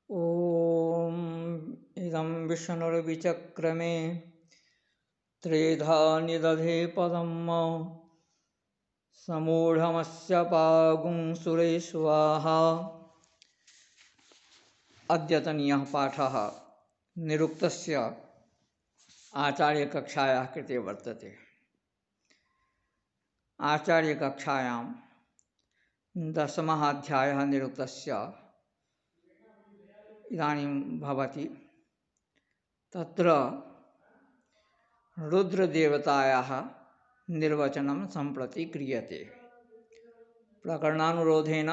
ॐ इदं विष्णुर्विचक्रमे त्रेधा निदधे पदं समूढमस्य पागुंसुरे स्वाहा। अद्यतनीयः पाठः निरुक्तस्य आचार्यकक्षायाः कृते वर्तते। आचार्यकक्षायां 10मः अध्यायः निरुक्तस्य इदानीं भवति। तत्र रुद्रदेवतायाः निर्वचनं सम्प्रति क्रियते। प्रकरणानुरोधेन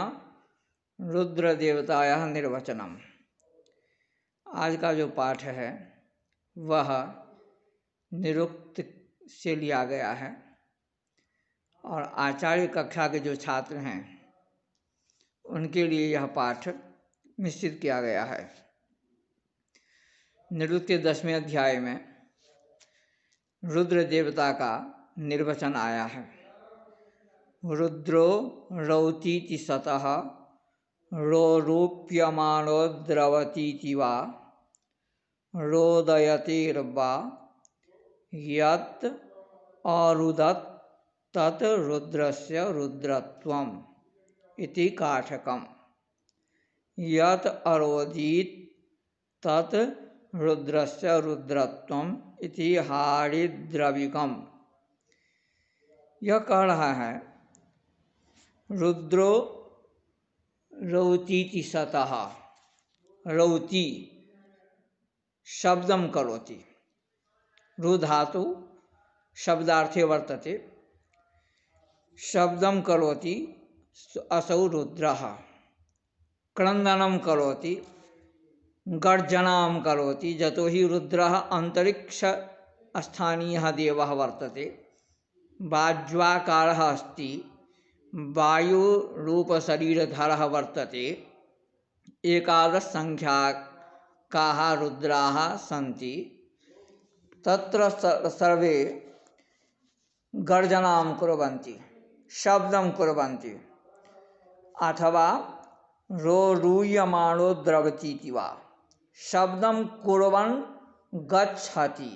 रुद्रदेवतायाः निर्वचनम। आज का जो पाठ है वह निरुक्त से लिया गया है और आचार्य कक्षा के जो छात्र हैं उनके लिए यह पाठ निश्चित किया गया है। निरुक्त के 10वें अध्याय में रुद्र देवता का निर्वचन आया है। रुद्रो रौतीति सतः रोरूप्यमानो द्रवतीति वा रोदयतिर्वा यत् अरुदत् तत् रुद्रस्य रुद्रत्वम् इति काठकम्। यत् अरोदीत् तत् रुद्रस्य रुद्रत्वम् इति हारिद्रविकम्। यह कह रहा है रुद्रो रौतीति सतः। रौती शब्दम करोति। रु धातु शब्दार्थे वर्तते। शब्दम करोति असौ रुद्रः। क्रंदनम करोति गर्जनाम करोति जतो हि रुद्रः अंतरिक्ष स्थानीयः देवः वर्तते। वाज्वाकारः अस्ति। वायुरूपशरीरधरः वर्तते। 11 संख्याकाः रुद्राः सन्ति। तत्र सर्वे गर्जनां कुर्वन्ति, शब्दं कुर्वन्ति। अथवा रोरूयमाणो द्रवतीति वा शब्दं कुर्वन् गच्छति।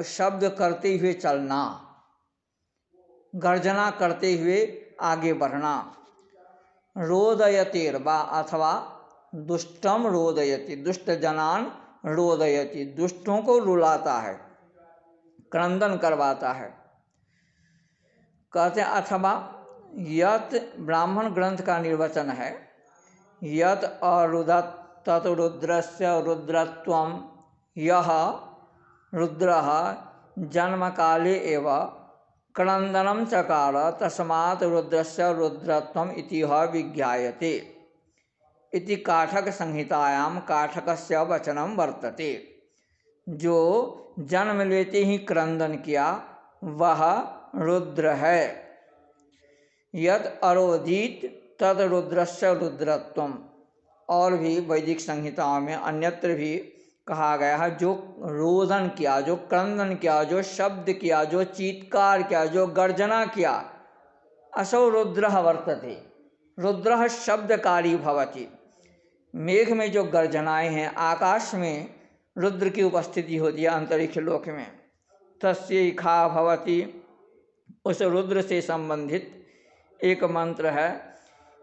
शब्द करते हुए चलना, गर्जना करते हुए आगे बढ़ना। रोदयतिर्वा अथवा दुष्टम रोदयति, दुष्ट जनान रोदयति, दुष्टों को रुलाता है, क्रंदन करवाता है। कहते हैं अथवा यत ब्राह्मण ग्रंथ का निर्वचन है। यत अरुदत् तत् रुद्रस्य रुद्रत्वम्। यह रुद्रः जन्म काले एव क्रंदनम चकार तस्मात् रुद्रस्य रुद्रत्वम् इति विज्ञायते इति काठक संहितायां काठकस्य वचनम वर्तते। जो जन्म लेते ही क्रंदन किया वह रुद्र है। यद अरोदित तद रुद्रस्य रुद्रत्वम्। और भी वैदिक संहिताओं में अन्यत्र भी कहा गया है जो रोदन किया, जो क्रंदन किया, जो शब्द किया, जो चीत्कार किया, जो गर्जना किया, असौ रुद्रः वर्तते। रुद्रः शब्दकारी भवति। मेघ में जो गर्जनाएं हैं, आकाश में रुद्र की उपस्थिति होती है, अंतरिक्ष लोक में तस्य खा भवति। उस रुद्र से संबंधित एक मंत्र है।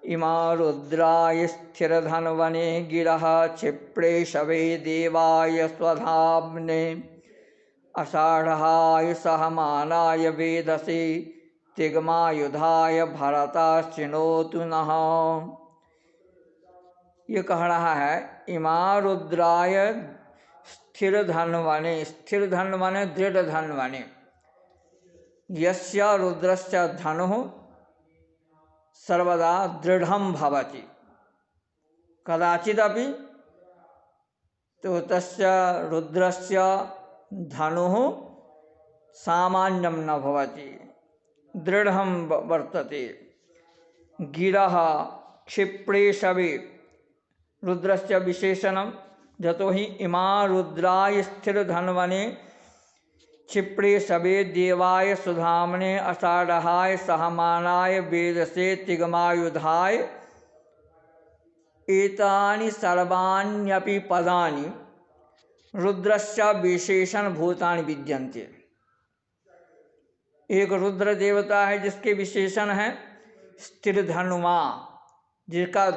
इमा रुद्राय स्थिरधन्वने गिरः क्षिप्रे शवे देवाय स्वधाम्ने अषाढ़ाय सहमानाय वेदसे तिग्मायुधाय भरताश्चिनोतु नः। ये कह रहा है इमा रुद्राय स्थिर धन्वने। स्थिर धन्वने दृढ़ धन्वने। यस्य रुद्रस्य धनुः सर्वदा दृढ़ं भवति। कदाचिदपि तो तस्य रुद्रस्य धनुः सामान्यं न भवति, दृढ़ं वर्तते। गिरः क्षिप्रे शवे रुद्रस्य विशेषणं जतो हि इमा रुद्राय स्थिर धन्वने क्षिप्रे शवे देवाय सुधामने अषाढ़ाय सहमानाय वेदसे तिग्मायुधाय एतानि सर्वाण्यपि पदानि रुद्रस्य विशेषण भूतानि विद्यन्ते। एक रुद्र देवता है जिसके विशेषण है स्थिर धनुमा, जिसका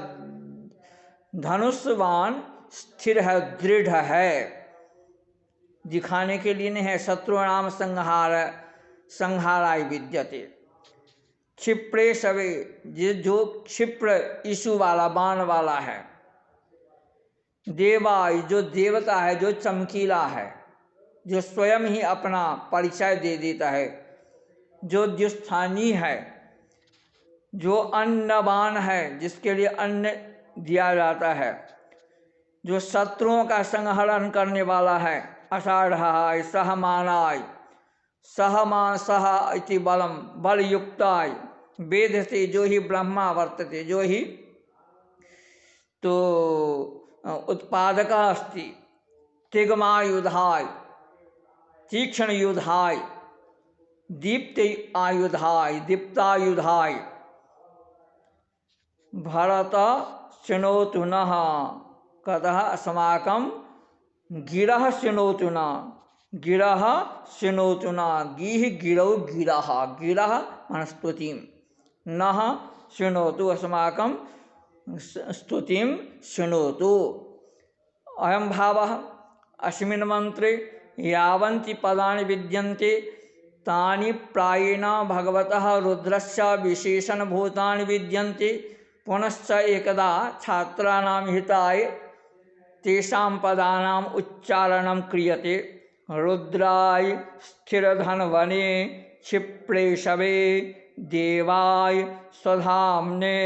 धनुष्वान स्थिर है, दृढ़ है, दिखाने के लिए नहीं है। शत्रुणाम संहाराय विद्यते। क्षिप्रे शवे, जो क्षिप्र ईशु वाला, बाण वाला है। देवाय, जो देवता है, जो चमकीला है, जो स्वयं ही अपना परिचय दे देता है। जो द्युस्थानी है, जो अन्नवान है, जिसके लिए अन्न दिया जाता है। जो शत्रुओं का संहरण करने वाला है। अषाढ़ाय सहमानाय, सहमान सह इति बलम, बलयुक्ताय, वेद से जो ही ब्रह्मा वर्तते, जो ही तो उत्पादक अस्ति। तिग्मायुधाय, तीक्ष्ण युधाय, दीप्त आयुधाय, दीप्तायुधाय। भरत शृणोतु नः, कतः अस्माकं गिरः शृणोतु न, गिरः शृणोतु न, गीः गिरौ गिरः, गिरः स्तुतिं, नः शृणोतु अस्माकं स्तुतिं शृणोतु। अयं भावः अस्मिन् मंत्रे यावन्ति पदानि विद्यन्ते तानि प्रायेण भगवतः रुद्रस्य विशेषणभूतानि विद्यन्ते। पुनश्च एकदा छात्राणां हिताय तेषां पदानाम् उच्चारणं क्रियते। रुद्राय स्थिरधनवने क्षिप्रे शवे, देवाय स्वधाम्ने,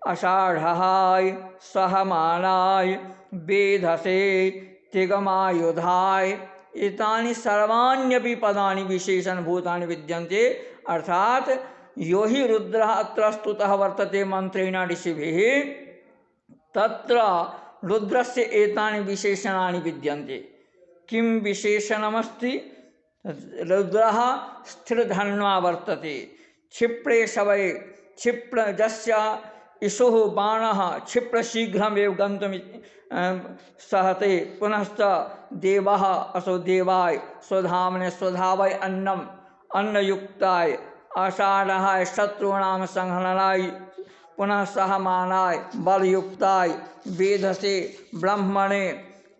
अषाढ़ाय सहमानाय, वेधसे तिग्मायुधाय। एतानि सर्वाण्यपि पदानि विशेषण भूतानि विद्यन्ते। अर्थात यो ही रुद्र अत्र स्तुतः वर्तते मंत्रेण ऋषिभिः, तत्र रुद्रस्य एतानि विशेषणानि विद्यन्ते। किं विशेषणमस्ति? रुद्रः स्थिरधन्वा वर्तते। क्षिप्रे शवये, क्षिप्र जस्य ईशुः बाणः क्षिप्र शीघ्रमेव गन्तुं सहते। पुनश्च देवः असो देवाय, स्वधाम्ने स्वधावय अन्नम, अन्नयुक्ताय, आषाढ़ाय शत्रूणां संहरणाय, पुनः सहमानाय बलयुक्ताय, वेधसे ब्रह्मणे,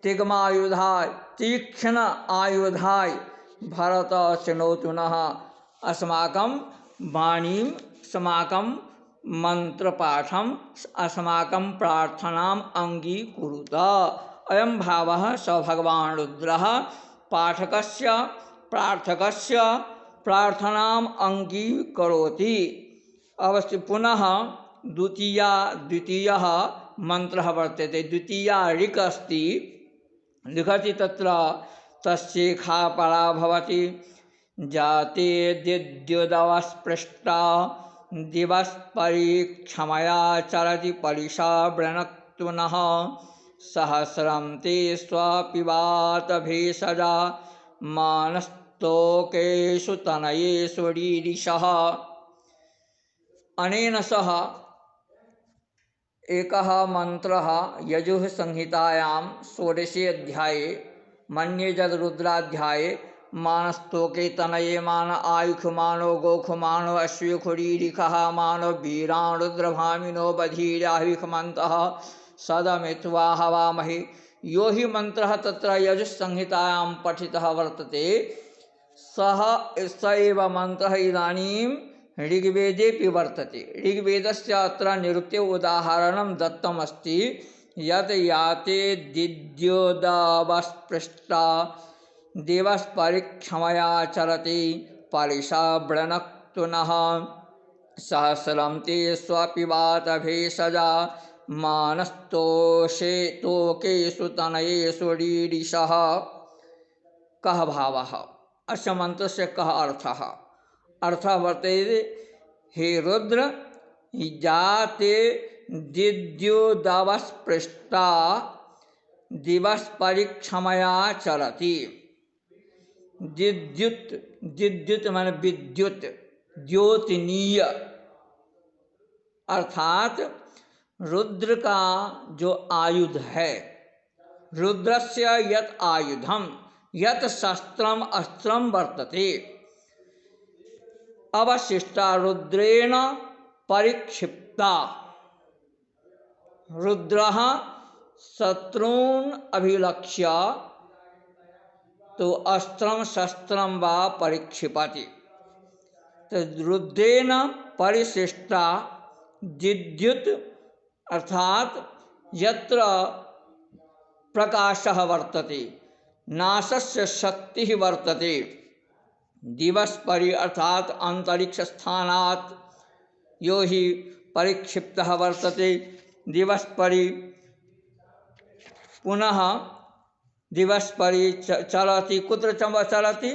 तिग्मायुधाय तीक्ष्ण आयुधाय। भरत शृणोतु नः, अस्माकं वाणीं, अस्माकं मंत्रपाठम, अस्माकं प्रार्थनाम् अंगीकुरुत। अयं भावः स भगवान् रुद्रः पाठकस्य प्रार्थकस्य प्रार्थनाम् अंगीकरोति। अवश्य पुनः द्वितीयः मंत्रः वर्तते। द्वितीया ऋक् अस्ति, लिखति तत्र तस्येखा परा भवति। जाते दिद्युदवस्पृष्टा दिवस्परीक्षमया चरति परिशा वृणक्तु नः। सहस्रं ते स्वपिबात भेषजा मानस्तोकेषु तनयेषु रीरिषः। अनेन सह एकः मंत्रः यजुः संहितायां 16 अध्याये मन्ये जद रुद्राध्याये मानस्तोके तनये मान आयुखमानो गोखमानो अश्वयुखुरीरिखः मानो वीरान् रुद्रभामिनो बधीराहिखमन्तः सदमित्वा हवामहे। यो हि मंत्रः तत्र यजुस्संहितायां पठितः वर्तते, सः स एव मंत्रः इदानीं ऋग्वेदेपि वर्तते। ऋग्वेदस्य अत्र निरुक्ते उदाहरणं दत्तमस्ति यत् याते दिद्योदवस्पृष्टा दिवस्परिक्षमया चरति परिशा वृणक्तु नः। सहस्रं ते स्वपिबात भेषजा मानस्तोषे तोकेषु तनयेषु रीरिषः। कः भावः? अस्य मंत्रस्य कः अर्थः? अर्थः वर्तते, हे रुद्र, जाते दिद्युदवस्पृष्टा दिवस्परिक्षमया चरति। दिद्युत, दिद्युत माने विद्युत, द्योतनीय, अर्थात रुद्र का जो आयुध है, रुद्रस्य यत् आयुधम यत् शस्त्रम अस्त्रम वर्तते अवशिष्टा रुद्रेण परिक्षिप्ता। रुद्रः शत्रून् अभिलक्ष्य तो अस्त्रम शस्त्रम वा परिक्षिपति। तो रुद्रेण परिशिष्टा जिद्युत अर्थात यत्र प्रकाशः वर्तते नाशस्य शक्ति वर्तते। दिवसपरि अर्थात अंतरिक्ष स्थानात् यो हि परिक्षिप्तः वर्तते। दिवसपरि पुनः दिवसपरि चलति। कुत्र चलति?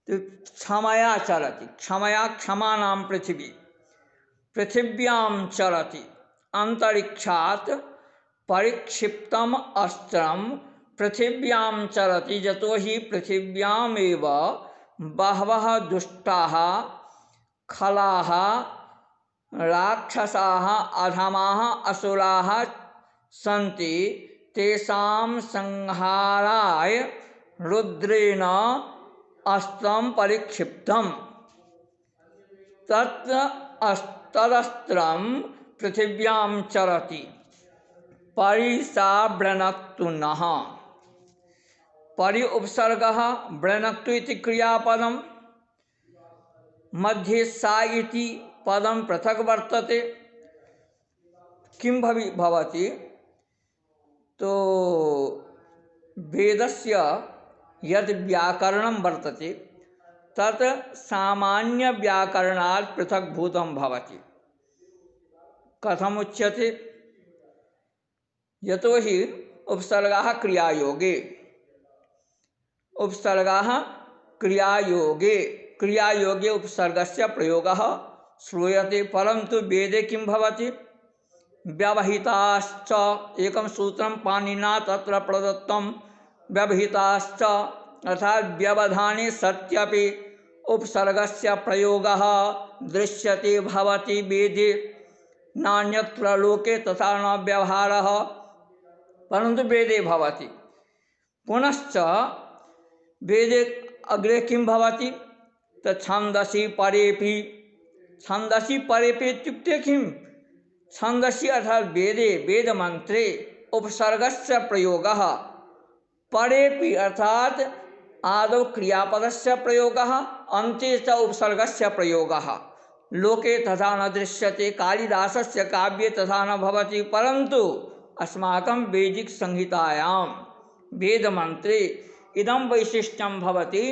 क्षमया चलति। क्षमया क्षमानां पृथिवी पृथिव्यां चलति। अंतरिक्षात् परिक्षिप्तम अस्त्रम पृथिव्यां चलति। यतो हि पृथिव्यामेव बहवः दुष्टाः खलाः राक्षसाः अधमाः असुराः सन्ति। तेषां संहाराय रुद्रेण अस्त्रं परिक्षिप्तम्। तदस्त्रं पृथिव्यां चलति। परिसावृणक्तु नः। परि उपसर्गः, वृणक्तु इति क्रियापदं, मध्ये सा इति पदं पृथक वर्तते। किं भवति? तो वेदस्य यद् व्याकरणं वर्तते तत् सामान्य व्याकरणात् पृथक्भूतं भवति। कथम उच्यते? यतो हि उपसर्गाः क्रियायोगे, उपसर्गाः क्रियायोगे, क्रियायोगे उपसर्गस्य प्रयोगः श्रूयते। परन्तु वेदे किं भवति? व्यवहिताश्च एकं सूत्रं पाणिनिना तत्र प्रदत्तं। व्यवहिताश्च अर्थात व्यवधाने सत्यपि उपसर्गस्य प्रयोगः दृश्यते भवति वेदे। नान्यत्र लोके तथा न व्यवहारः, परन्तु वेदे भवति। पुनश्च वेदे अग्रे किं भवति? छन्दसि परेपि। छन्दसि परेपि इत्युक्ते किं? छन्दसि अर्थात वेदे वेदमन्त्रे उपसर्गस्य प्रयोगः, परेपि अर्थात आदौ क्रियापदस्य प्रयोगः, अन्ते च उपसर्गस्य प्रयोगः। लोके तथा न दृश्यते। कालिदासस्य काव्ये तथा न भवति। परन्तु अस्माकं वैदिक संहितायां वेदमन्त्रे इदं वैशिष्ट्यं भवति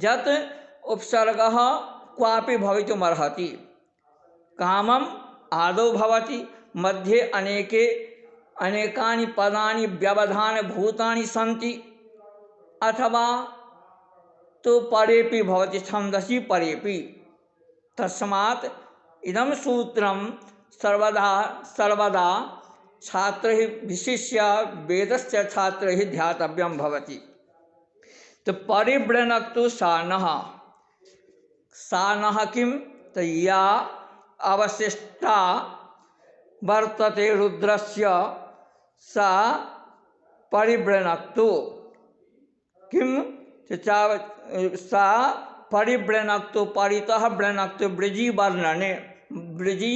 यत् उपसर्गः क्वापि भवितुमर्हति। कामम् आदौ भवति, मध्ये अनेकानि पदानि व्यवधानभूतानि सन्ति, अथवा तो परेपि भवति, छन्दसि परेपि। तस्मात् इदं सूत्रं सर्वदा छात्रैः विशिष्य वेदस्य छात्रैः ध्यातव्यं भवति। तो परिवृणक्तु सा नः। सा नः किं? तो या अवशिष्टा वर्तते रुद्रस्य सा परिवृणक्तु। किं? सा परिवृणक्तु, परितः वृणक्तु, वृजि वर्णने, वृजि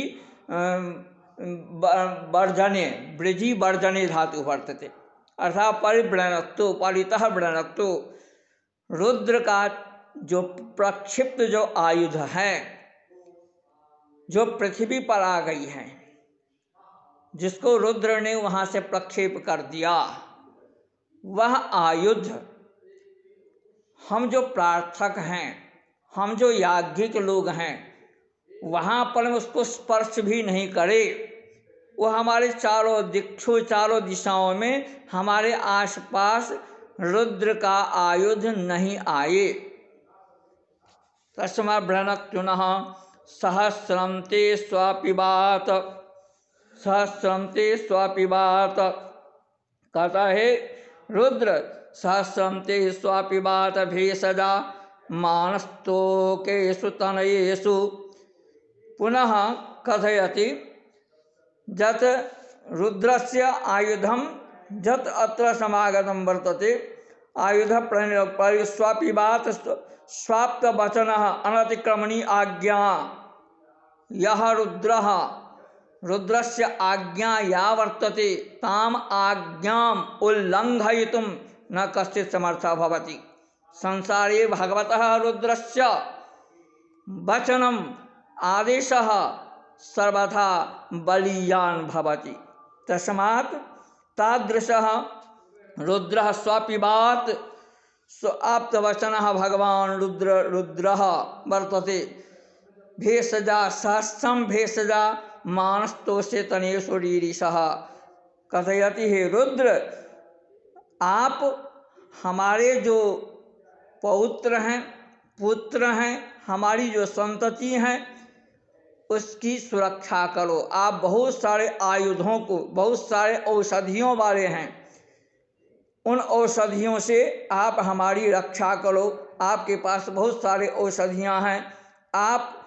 वर्जने, वृजि वर्जने धातु वर्तते। अर्थात परिवृणक्तु, परितः वृणक्तु। रुद्र का जो प्रक्षिप्त जो आयुध है, जो पृथ्वी पर आ गई है, जिसको रुद्र ने वहां से प्रक्षेप कर दिया, वह आयुध हम जो प्रार्थक हैं, हम जो याज्ञिक लोग हैं, वहाँ पर उसको स्पर्श भी नहीं करे। वो हमारे चारों दिशाओं में हमारे आसपास रुद्र का आयुध नहीं आए। तस्मात् वृणक्तु नः सहस्रं ते स्वापिबात। सहस्रं ते स्वापिबात कहता है रुद्र सहस्रं ते स्वापिबात भेषजा मानस्तोकेषु तनयेषु। पुनः कथयति जत रुद्रस्य आयुधम जत अत्र समागतम वर्तते आयुध परिस्वापिबात स्वाप्त वचन अनतिक्रमणी आज्ञा यह रुद्रः रुद्रस्य आज्ञा या वर्तते ताम आज्ञाम उल्लंघयितुम न कश्चित् समर्थः भवति। संसारे भगवतः रुद्रस्य वचनम आदेशः सर्वथा बलीयान भवति। तस्मात् तादृशः रुद्रः स्वापिबात स्वाप्तवचनः भगवान् रुद्रः वर्तते। भेषजा सहस्रम भेषजा मानस्तोषे तनेषु रीरिषः कथयति हे रुद्र, आप हमारे जो पौत्र हैं, पुत्र हैं, हमारी जो संतति हैं, उसकी सुरक्षा करो। आप बहुत सारे आयुधों को, बहुत सारे औषधियों वाले हैं, उन औषधियों से आप हमारी रक्षा करो। आपके पास बहुत सारे औषधियाँ हैं, आप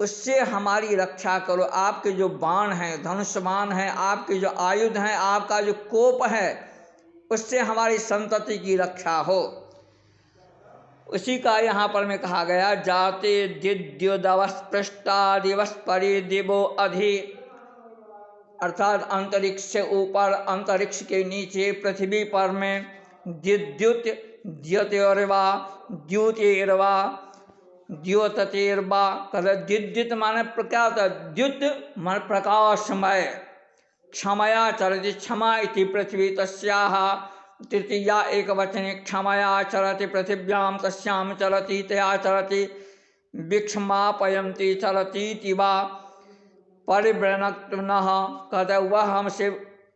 उससे हमारी रक्षा करो। आपके जो बाण हैं, धनुष बाण हैं, आपके जो आयुध हैं, आपका जो कोप है, उससे हमारी संतति की रक्षा हो। उसी का यहाँ पर में कहा गया, जाते दिद्युदवस पृष्ठा दिवस परि दिवो अधि, अर्थात अंतरिक्ष से ऊपर, अंतरिक्ष के नीचे, पृथ्वी पर में दिद्युत द्योतिर्वा द्युतिर्वा द्योततेर्वा। कद दिद्युत माने क्या था? द्युत मन प्रकाशमय। क्षमया चरति, क्षमा इति पृथ्वी तस्याः तृतीया एक वचने क्षमया चरति पृथिव्यां तस्यां चरति तया चरति विक्षमापयन्ति चरतीति वा परिव्रनक्तुनः। कहते वह हमसे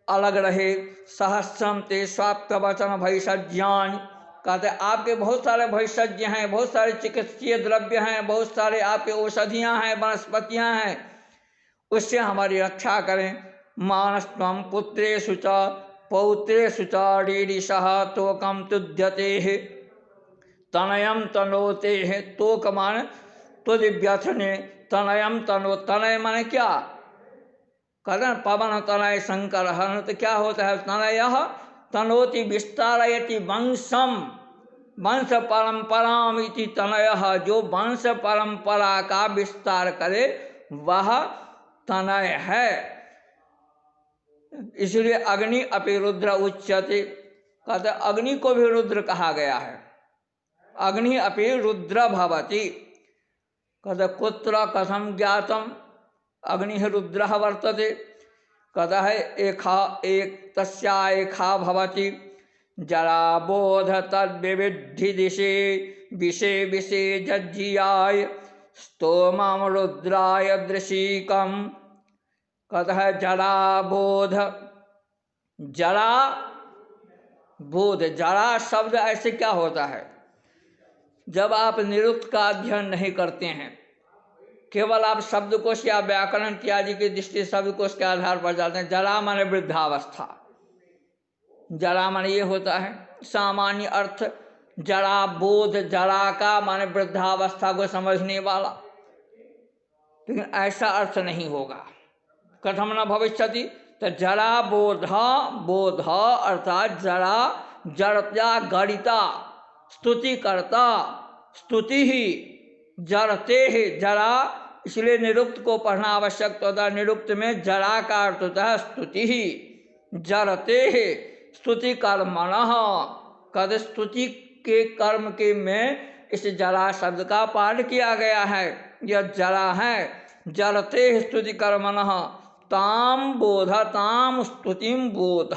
अलग रहे। सहस्रम ते स्वाप्त वचन भैषज्ञान। कहते आपके बहुत सारे भैषज्ञ हैं, बहुत सारे चिकित्सीय द्रव्य हैं, बहुत सारे आपके औषधियाँ हैं, वनस्पतियाँ हैं, उससे हमारी रक्षा करें। मानस्त्वं पुत्रेषु च पौत्रेषु च रीरिषः तोकं तुद्यते तनयं तनोते। तोक मान तुदिव्यथने, तनयम तनो, तनय माने क्या? कहते पवन तनय शंकर। तो क्या होता है? तनयः तनोति विस्तारयति वंशम, वंश परंपराम इति तनयः। जो वंश परंपरा का विस्तार करे वह तनय है। इसलिए अग्नि अपि रुद्र उच्यते। कहते अग्नि को भी रुद्र कहा गया है। अग्नि अपि रुद्र भवति। कहते कुत्र कथम ज्ञातम अग्नि रुद्रः वर्तते। कहता है एक तस्या एखा भवति जरा बोध तद्विविद्धि दिशे विषे विषे जज्जियाय स्तोमं रुद्राय दृशीकम। कहता है जरा बोध, जरा बोध, जरा शब्द ऐसे क्या होता है? जब आप निरुक्त का अध्ययन नहीं करते हैं, केवल आप शब्दकोश या व्याकरण इत्यादि की दृष्टि शब्दकोश के आधार पर जाते हैं। जरा माने वृद्धावस्था, जरा माने ये होता है सामान्य अर्थ। जरा बोध, जरा का माने वृद्धावस्था को समझने वाला, लेकिन ऐसा अर्थ नहीं होगा। कथम न भविष्यति? तो जरा बोध, बोध अर्थात जरा जड़त्या गणिता, स्तुति करता, स्तुति ही जरते है जरा। इसलिए निरुक्त को पढ़ना आवश्यक होता है। निरुक्त में जरा का अर्थ होता है स्तुति ही, जरते है स्तुति कर्मणः। कद स्तुति के कर्म के में इस जरा शब्द का पाठ किया गया है। यह जरा है। जरते स्तुति कर्मणः ताम बोध, ताम स्तुतिम बोध,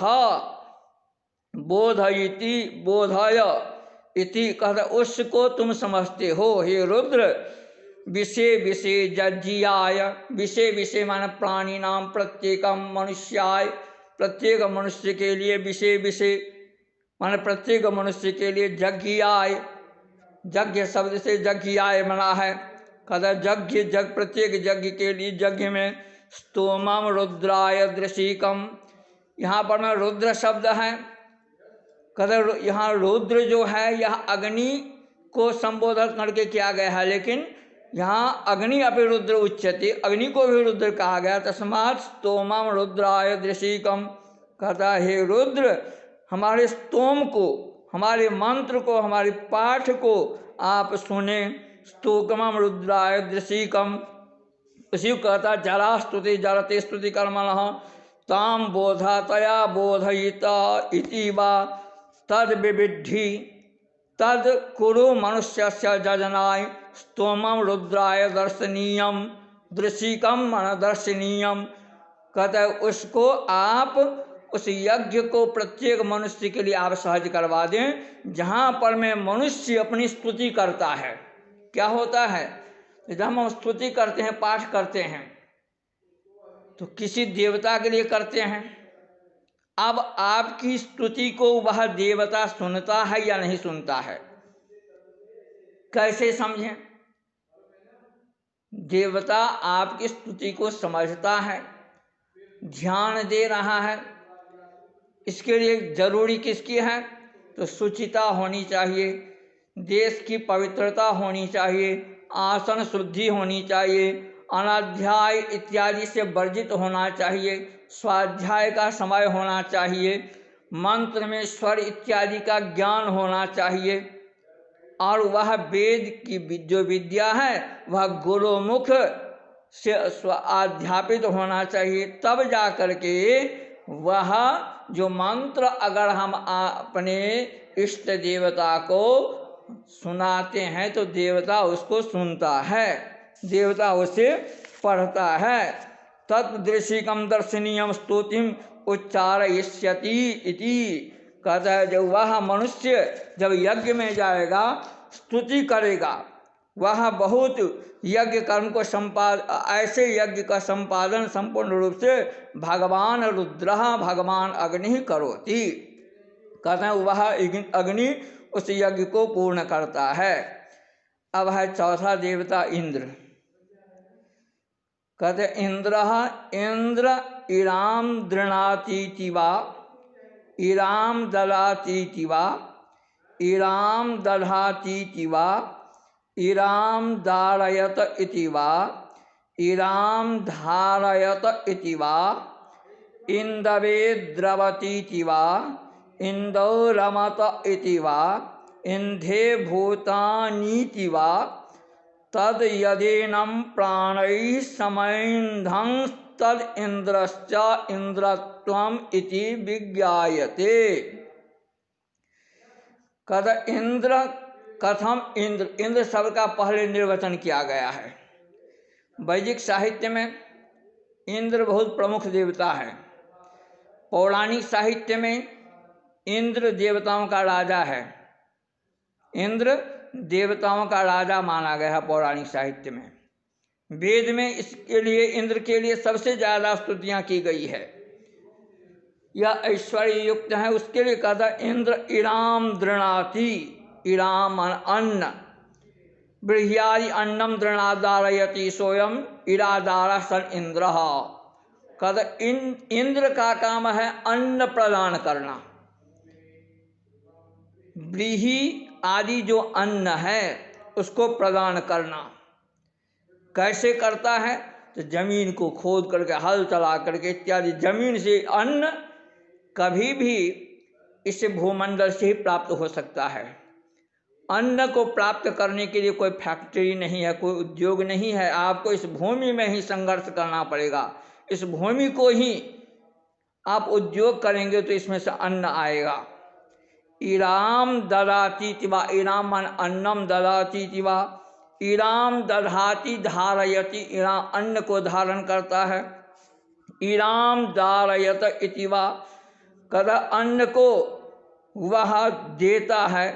बोधयति बोधय इति। कहते उसको तुम समझते हो हे रुद्र। विषय विषय जज्जियाय, विषय विषय माने प्राणी नाम प्रत्येकम मनुष्याय, प्रत्येक मनुष्य के लिए विषय विषय माने प्रत्येक मनुष्य के लिए जज्ञियाय, यज्ञ शब्द से जज्ञियाय बना है। कहते यज्ञ जग, प्रत्येक यज्ञ के लिए यज्ञ में स्तोमम रुद्राय दृशीकम। यहाँ पर में रुद्र शब्द है। कहते यहाँ रुद्र जो है यह अग्नि को संबोधित करके किया गया है, लेकिन यहाँ अग्नि अपि रुद्र उच्यते, अग्नि को भी रुद्र कहा गया। तस्मात् स्तोमम रुद्राय दृशिकम, कहता हे रुद्र हमारे स्तोम को, हमारे मंत्र को, हमारे पाठ को आप सुने। स्तोकमम रुद्राय दृशिकम, उसी को कहता जरा स्तुति जरते स्तुति कर्मणः ताम बोधा तया बोधयिता इति वा तद विविद्धि तद कुरु मनुष्यस्य जजनाय स्तोमम रुद्राय दर्शनीयम दृशिकम मन दर्शनीयम। कहता है उसको आप, उस यज्ञ को प्रत्येक मनुष्य के लिए आप सहज करवा दें। जहाँ पर में मनुष्य अपनी स्तुति करता है, क्या होता है जब हम स्तुति करते हैं, पाठ करते हैं, तो किसी देवता के लिए करते हैं। अब आपकी स्तुति को वह देवता सुनता है या नहीं सुनता है, कैसे समझें? देवता आपकी स्तुति को समझता है, ध्यान दे रहा है। इसके लिए जरूरी किसकी है? तो शुचिता होनी चाहिए, देश की पवित्रता होनी चाहिए, आसन शुद्धि होनी चाहिए, अनाध्याय इत्यादि से वर्जित होना चाहिए, स्वाध्याय का समय होना चाहिए, मंत्र में स्वर इत्यादि का ज्ञान होना चाहिए, और वह वेद की जो विद्या है वह गुरुमुख से अध्यापित होना चाहिए। तब जा कर के वह जो मंत्र अगर हम अपने इष्ट देवता को सुनाते हैं तो देवता उसको सुनता है, देवता उसे पढ़ता है। तत्दृशिकम दर्शनीयम स्तुतिम उच्चारयिष्यति इति, कहता है जब वह मनुष्य जब यज्ञ में जाएगा, स्तुति करेगा, वह बहुत यज्ञ कर्म को ऐसे यज्ञ का संपादन संपूर्ण रूप से भगवान रुद्र भगवान अग्नि करोति, कहते हैं वह अग्नि उस यज्ञ को पूर्ण करता है। अब है चौथा देवता इंद्र, कहते इंद्र इंद्र इराम दृणातीति वा इराम दलातीति वा इराम दधातीति वा इराम धारयत इति वा इराम धारयत इति वा इंदवे द्रवतीति वा इंदौ रमत इति वा इंधे भूतानीति वा तद यदेनं प्राणैः समैन्धं तद इंद्रश्च इंद्रत्वम इति विज्ञायते। कद इंद्र कथम इंद्र, इंद्र शब्द का पहले निर्वचन किया गया है। वैदिक साहित्य में इंद्र बहुत प्रमुख देवता है। पौराणिक साहित्य में इंद्र देवताओं का राजा है, इंद्र देवताओं का राजा माना गया है पौराणिक साहित्य में। वेद में इसके लिए इंद्र के लिए सबसे ज़्यादा स्तुतियाँ की गई है, यह ऐश्वर्य युक्त है, उसके लिए कहता इंद्र इराम दृणाति, इराम अन्न, बृह्यादि अन्नम दृणादारयति सोयम इरादार सन इंद्र। कहता इंद्र का काम है अन्न प्रदान करना। व्रीहि आदि जो अन्न है उसको प्रदान करना। कैसे करता है? तो जमीन को खोद करके, हल चला करके इत्यादि, जमीन से अन्न कभी भी इस भूमंडल से ही प्राप्त हो सकता है। अन्न को प्राप्त करने के लिए कोई फैक्ट्री नहीं है, कोई उद्योग नहीं है, आपको इस भूमि में ही संघर्ष करना पड़ेगा। इस भूमि को ही आप उद्योग करेंगे तो इसमें से अन्न आएगा। इराम ददाति वा, इराम मन अन्नम ददाति वा, इराम दधाति धारयति, इराम अन्न को धारण करता है। इराम धारयत इति वा, कदा अन्न को वह देता है।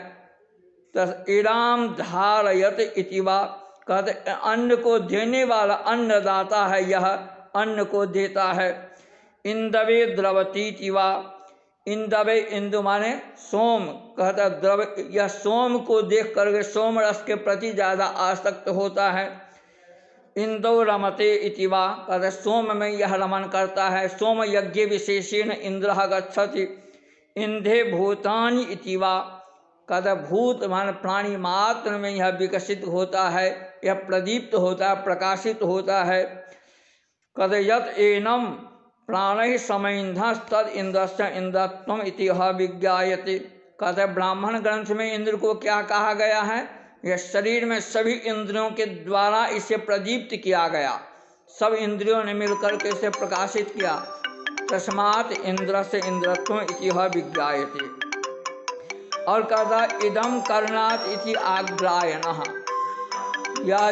तस् इराम धारयत इति वा, कहते अन्न को देने वाला अन्नदाता है, यह अन्न को देता है। इंदवे द्रवतीति वा, इंदवे इंदु माने सोम, कहता द्रव, यह सोम को देख करके सोम रस के प्रति ज़्यादा आसक्त होता है। इंदौ रमते इति वा, कहते सोम में यह रमन करता है। सोम यज्ञ विशेषेण इंद्र गच्छति। इंधे भूतानि इति वा, कहते भूत मान प्राणी मात्र में यह विकसित होता है, यह प्रदीप्त होता है, प्रकाशित होता है। कहते यत एनम प्राण समैंधस तद इंद्रस्य इंद्रत्वम इतिह विज्ञायते। कहते ब्राह्मण ग्रंथ में इंद्र को क्या कहा गया है? यह शरीर में सभी इंद्रियों के द्वारा इसे प्रदीप्त किया गया, सब इंद्रियों ने मिलकर के इसे प्रकाशित किया। तस्मात् इंद्र से इंद्रत्व इतिह विज्ञायते। और कहता इदम कर्णात् इति आग्रायणः, यह